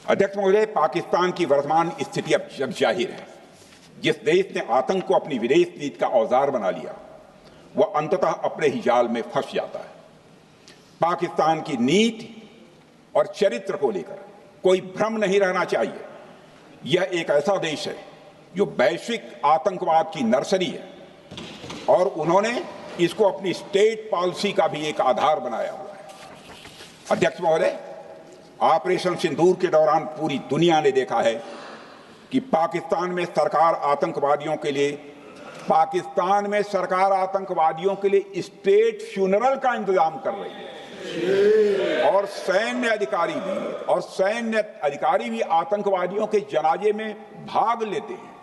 अध्यक्ष महोदय, पाकिस्तान की वर्तमान स्थिति अब जग जाहिर है। जिस देश ने आतंक को अपनी विदेश नीति का औजार बना लिया, वह अंततः अपने ही जाल में फंस जाता है। पाकिस्तान की नीति और चरित्र को लेकर कोई भ्रम नहीं रहना चाहिए। यह एक ऐसा देश है जो वैश्विक आतंकवाद की नर्सरी है और उन्होंने इसको अपनी स्टेट पॉलिसी का भी एक आधार बनाया हुआ है। अध्यक्ष महोदय, ऑपरेशन सिंदूर के दौरान पूरी दुनिया ने देखा है कि पाकिस्तान में सरकार आतंकवादियों के लिए स्टेट फ्यूनरल का इंतजाम कर रही है और सैन्य अधिकारी भी आतंकवादियों के जनाजे में भाग लेते हैं।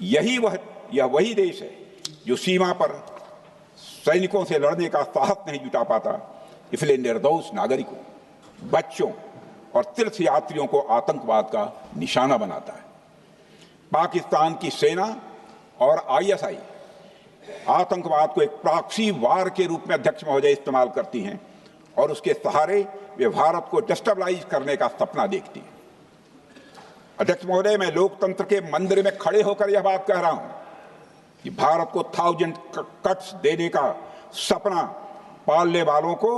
यह वही देश है जो सीमा पर सैनिकों से लड़ने का साहस नहीं जुटा पाता, इसलिए निर्दोष नागरिकों, बच्चों और तीर्थयात्रियों को आतंकवाद का निशाना बनाता है। पाकिस्तान की सेना और आईएसआई आतंकवाद को एक प्रॉक्सी वार के रूप में अध्यक्ष महोदय इस्तेमाल करती हैं और उसके सहारे वे भारत को डिस्टेबलाइज करने का सपना देखती हैं। अध्यक्ष महोदय, मैं लोकतंत्र के मंदिर में खड़े होकर यह बात कह रहा हूं कि भारत को 1000 कट्स देने का सपना पालने वालों को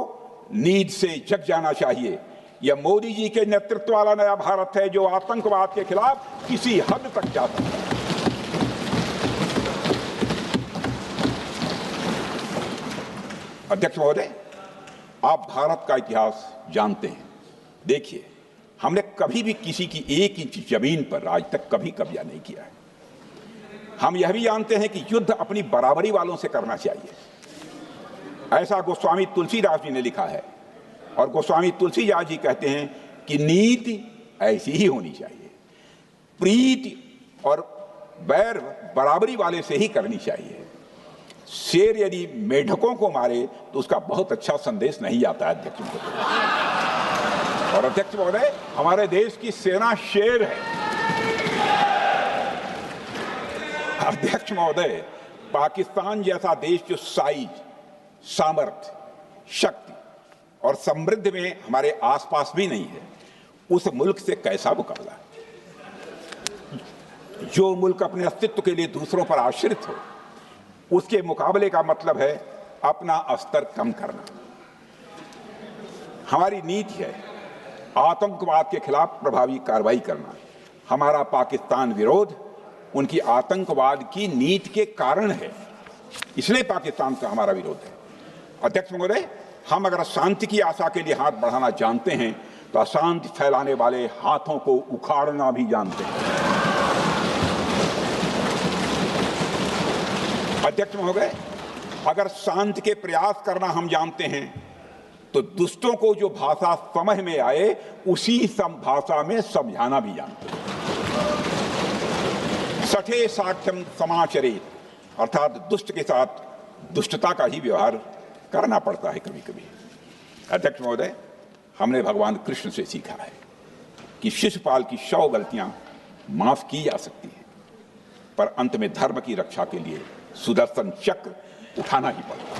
नींद से जग जाना चाहिए। यह मोदी जी के नेतृत्व वाला नया भारत है जो आतंकवाद के खिलाफ किसी हद तक जा सकता है। अध्यक्ष महोदय, आप भारत का इतिहास जानते हैं। देखिए, हमने कभी भी किसी की 1 इंच जमीन पर आज तक कभी कब्जा नहीं किया है। हम यह भी जानते हैं कि युद्ध अपनी बराबरी वालों से करना चाहिए। ऐसा गोस्वामी तुलसीदास जी ने लिखा है और गोस्वामी तुलसीदास जी कहते हैं कि नीति ऐसी ही होनी चाहिए। प्रीति और बैर बराबरी वाले से ही करनी चाहिए। शेर यदि मेढकों को मारे तो उसका बहुत अच्छा संदेश नहीं आता है अध्यक्ष महोदय। और अध्यक्ष महोदय, हमारे देश की सेना शेर है। अध्यक्ष महोदय, पाकिस्तान जैसा देश जो साइज, सामर्थ्य, शक्ति और समृद्धि में हमारे आसपास भी नहीं है, उस मुल्क से कैसा मुकाबला? जो मुल्क अपने अस्तित्व के लिए दूसरों पर आश्रित हो, उसके मुकाबले का मतलब है अपना स्तर कम करना। हमारी नीति है आतंकवाद के खिलाफ प्रभावी कार्रवाई करना। हमारा पाकिस्तान विरोध उनकी आतंकवाद की नीति के कारण है, इसलिए पाकिस्तान का हमारा विरोध है। अध्यक्ष महोदय, हम अगर शांति की आशा के लिए हाथ बढ़ाना जानते हैं तो अशांति फैलाने वाले हाथों को उखाड़ना भी जानते हैं। अध्यक्ष महोदय, अगर शांति के प्रयास करना हम जानते हैं तो दुष्टों को जो भाषा समझ में आए उसी भाषा में समझाना भी जानते हैं। सठे साक्ष्यम समाचरेत, अर्थात दुष्ट के साथ दुष्टता का ही व्यवहार करना पड़ता है कभी कभी। अध्यक्ष महोदय, हमने भगवान कृष्ण से सीखा है कि शिशुपाल की 100 गलतियां माफ की जा सकती हैं, पर अंत में धर्म की रक्षा के लिए सुदर्शन चक्र उठाना ही पड़ता है।